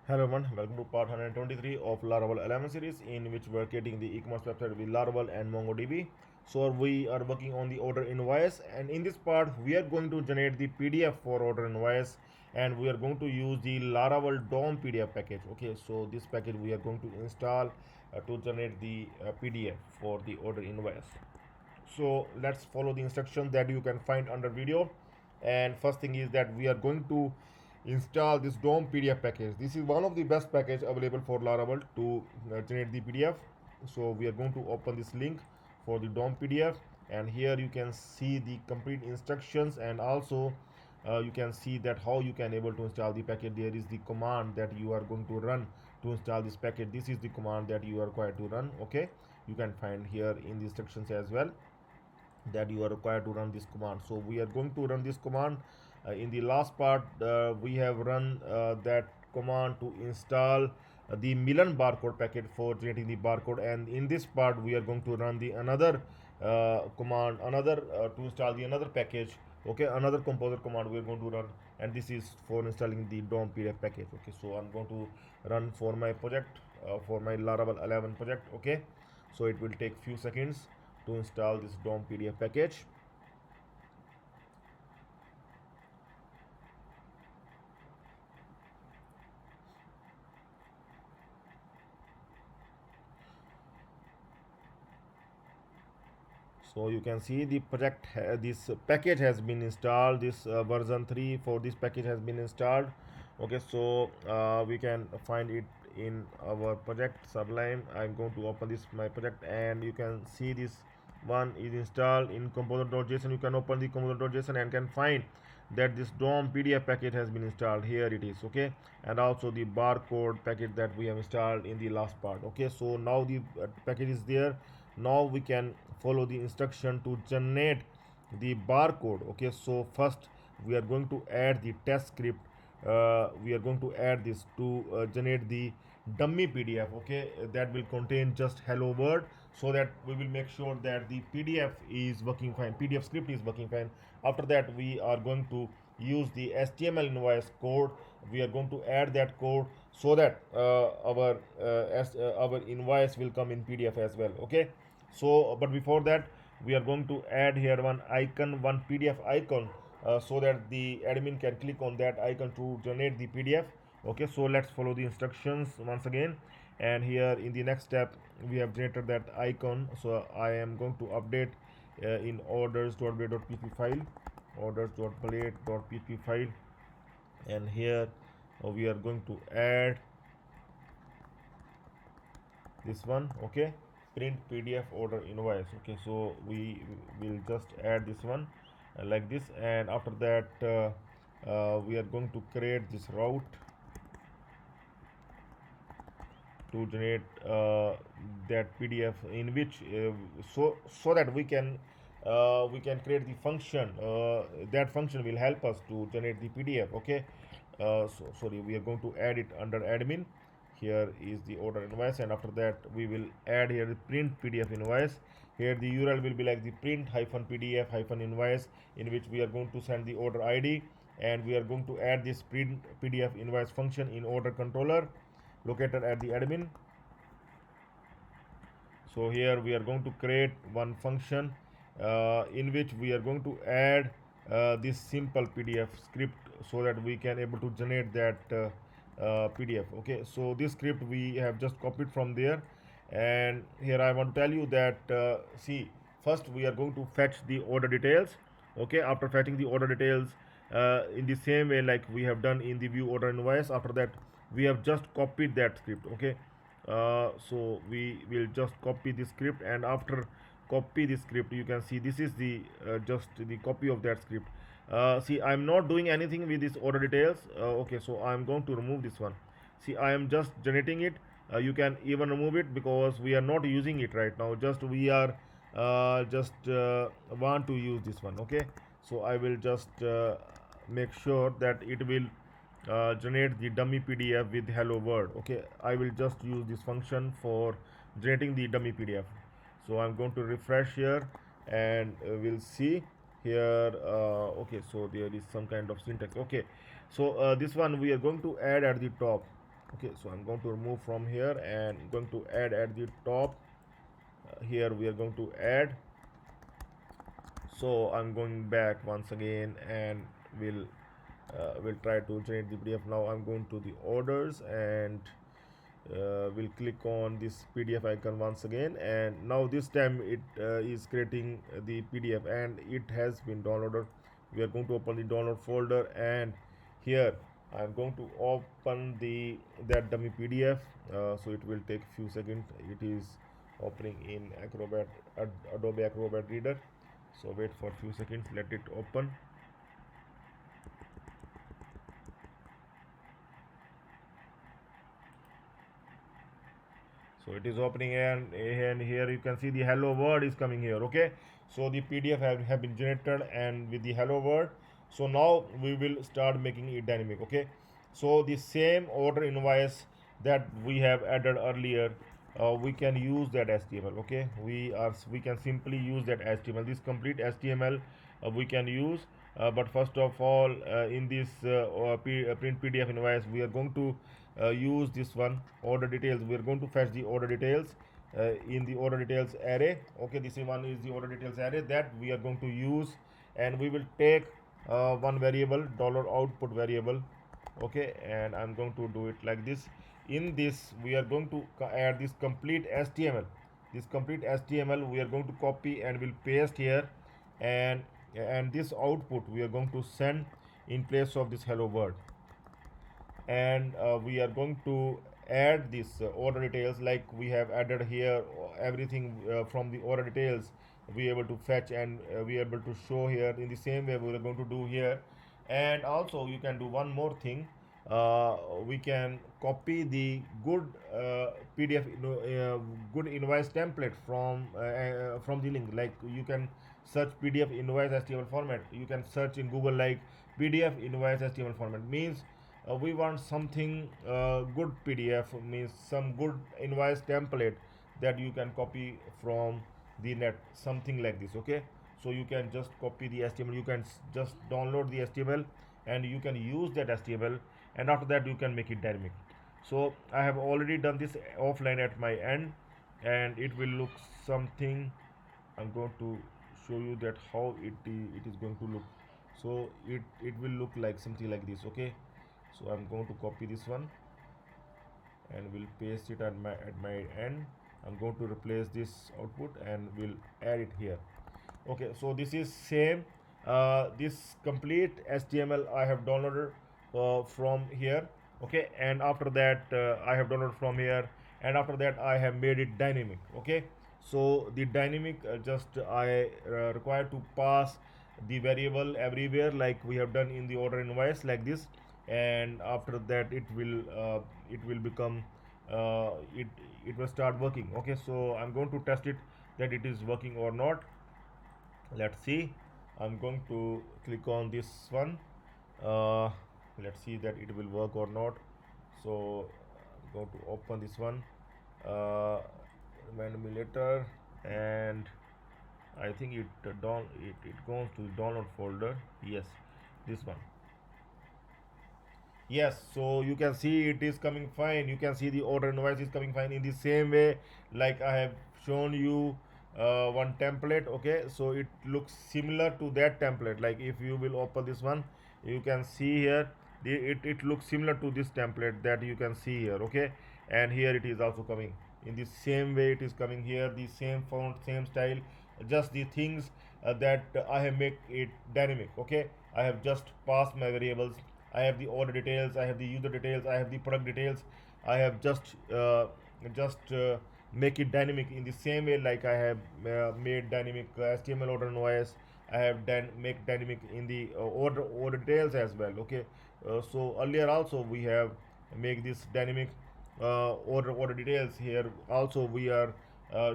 Hello everyone, welcome to part 123 of Laravel 11 series, in which we are creating the e-commerce website with Laravel and MongoDB. So we are working on the order invoice, and in this part we are going to generate the PDF for order invoice, and we are going to use the Laravel Dompdf package. Okay, so this package we are going to install to generate the PDF for the order invoice. So let's follow the instructions that you can find under video. And first thing is that we are going to install this DOM PDF package. This is one of the best package available for Laravel to generate the PDF. So we are going to open this link for the DOM PDF, and here you can see the complete instructions, and also you can see that how you can able to install the package. There is the command that you are going to run to install this package. This is the command that you are required to run. Okay, you can find here in the instructions as well that you are required to run this command. So we are going to run this command. In the last part we have run that command to install the Milan barcode packet for generating the barcode, and in this part we are going to run the another command, another to install the another package. Okay, another composer command we are going to run, and this is for installing the DOM PDF package. Okay, so I'm going to run for my project, for my Laravel 11 project. Okay, so it will take few seconds to install this DOM PDF package. So you can see the project, this package has been installed. This version 3 for this package has been installed. Okay, so we can find it in our project Sublime. I'm going to open this my project, and you can see this one is installed in composer.json. You can open the composer.json and can find that this DOM PDF package has been installed. Here it is. Okay, and also the barcode package that we have installed in the last part. Okay, so now the package is there. Now we can follow the instruction to generate the barcode. Okay, so first we are going to add the test script. We are going to add this to generate the dummy PDF. Okay, that will contain just hello world, so that we will make sure that the PDF is working fine, PDF script is working fine. After that we are going to use the HTML invoice code. We are going to add that code so that our invoice will come in PDF as well. Okay, so but before that we are going to add here one icon, one PDF icon, so that the admin can click on that icon to generate the PDF. Okay, so let's follow the instructions once again, and here in the next step we have generated that icon. So I am going to update in orders.blade.php file, orders.blade.php file, and here we are going to add this one. Okay, print PDF order invoice. Okay, so we will just add this one like this, and after that we are going to create this route to generate that PDF, in which so that we can create the function. That function will help us to generate the PDF. Okay, so sorry, we are going to add it under admin. Here is the order invoice, and after that we will add here the print PDF invoice. Here the URL will be like the print-pdf-invoice, in which we are going to send the order ID, and we are going to add this print PDF invoice function in order controller located at the admin. So here we are going to create one function in which we are going to add this simple PDF script, so that we can able to generate that PDF. Okay, so this script we have just copied from there, and here I want to tell you that see, first we are going to fetch the order details. Okay, after fetching the order details in the same way like we have done in the view order invoice, after that we have just copied that script. Okay, so we will just copy the script, and after copy the script you can see this is the just the copy of that script. See, I'm not doing anything with this order details. Okay, so I'm going to remove this one. See, I am just generating it. You can even remove it because we are not using it right now, just we are just want to use this one. Okay, so I will just make sure that it will generate the dummy PDF with hello world. Okay, I will just use this function for generating the dummy PDF. So I'm going to refresh here, and we'll see here. Okay, so there is some kind of syntax. Okay, so this one we are going to add at the top. Okay, so I'm going to remove from here and going to add at the top. Here we are going to add. So I'm going back once again and we'll try to generate the PDF. Now I'm going to the orders and we'll click on this PDF icon once again, and now this time it is creating the PDF and it has been downloaded. We are going to open the download folder, and here I'm going to open that dummy PDF. So it will take few seconds. It is opening in Adobe Acrobat Reader. So wait for few seconds, let it open. So it is opening, and here you can see the hello world is coming here. Okay, so the PDF have been generated and with the hello world. So now we will start making it dynamic. Okay, so the same order invoice that we have added earlier, we can use that HTML. Okay, we can simply use that HTML, this complete HTML we can use. But first of all, in this print PDF invoice, we are going to use this one order details. We are going to fetch the order details in the order details array. Okay, this one is the order details array that we are going to use, and we will take one variable, $output variable. Okay, and I'm going to do it like this. In this we are going to add this complete HTML. This complete HTML we are going to copy and will paste here, and this output we are going to send in place of this hello world. And we are going to add this order details like we have added here. Everything from the order details we are able to fetch, and we are able to show here in the same way we are going to do here. And also you can do one more thing. We can copy the good PDF good invoice template from the link. Like you can search PDF invoice HTML format. You can search in Google like PDF invoice HTML format. Means we want something good PDF, means some good invoice template that you can copy from the net, something like this. Okay, so you can just copy the HTML, you can just download the HTML and you can use that HTML, and after that you can make it dynamic. So I have already done this offline at my end, and it will look something. I'm going to show you that how it is going to look. So it will look like something like this. Okay, so I'm going to copy this one and will paste it at my end. I'm going to replace this output and will add it here. Okay, so this is same this complete HTML I have downloaded from here. Okay, and after that I have downloaded from here, and after that I have made it dynamic. Okay, so the dynamic just I require to pass the variable everywhere like we have done in the order invoice like this, and after that it will become it will start working. Okay, so I'm going to test it that it is working or not. Let's see. I'm going to click on this one. uh, let's see that it will work or not. So I'm going to open this one, remind me later, and I think it goes to download folder. Yes, this one. Yes, so you can see it is coming fine. You can see the order invoice is coming fine in the same way like I have shown you one template. Okay, so it looks similar to that template. Like if you will open this one, you can see here it looks similar to this template that you can see here. Okay, and here it is also coming in the same way. It is coming here, the same font, same style, just the things that I have make it dynamic. Okay, I have just passed my variables. I have the order details, I have the user details, I have the product details. I have just make it dynamic in the same way like I have made dynamic HTML order invoice. I have done make dynamic in the order details as well. Okay, so earlier also we have make this dynamic order details. Here also we are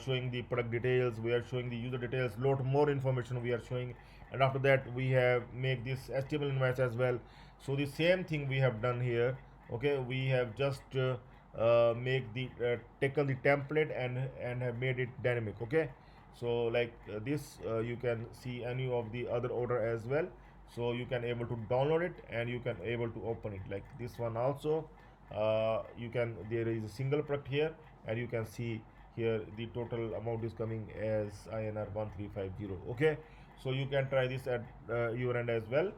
showing the product details, we are showing the user details, lot more information we are showing, and after that we have make this HTML invoice as well. So the same thing we have done here. Okay, we have just make the taken the template and have made it dynamic. Okay, so like this you can see any of the other order as well. So you can able to download it and you can able to open it like this one also. there is a single product here, and you can see here the total amount is coming as INR 1350. Okay, so you can try this at your end as well,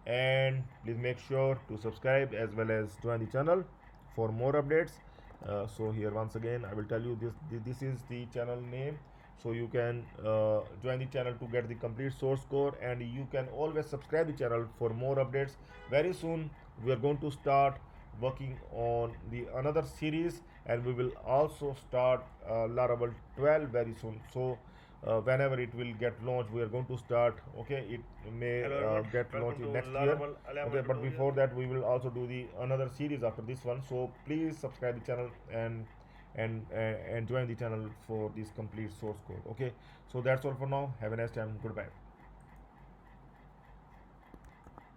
and please make sure to subscribe as well as join the channel for more updates. So here once again I will tell you this is the channel name, so you can join the channel to get the complete source code, and you can always subscribe the channel for more updates. Very soon we are going to start working on the another series, and we will also start Laravel 12 very soon. So whenever it will get launched, we are going to start. Okay, it may get launched in next year. Okay, but before that we will also do the another series after this one. So please subscribe the channel and join the channel for this complete source code. Okay, so that's all for now. Have a nice time. Goodbye.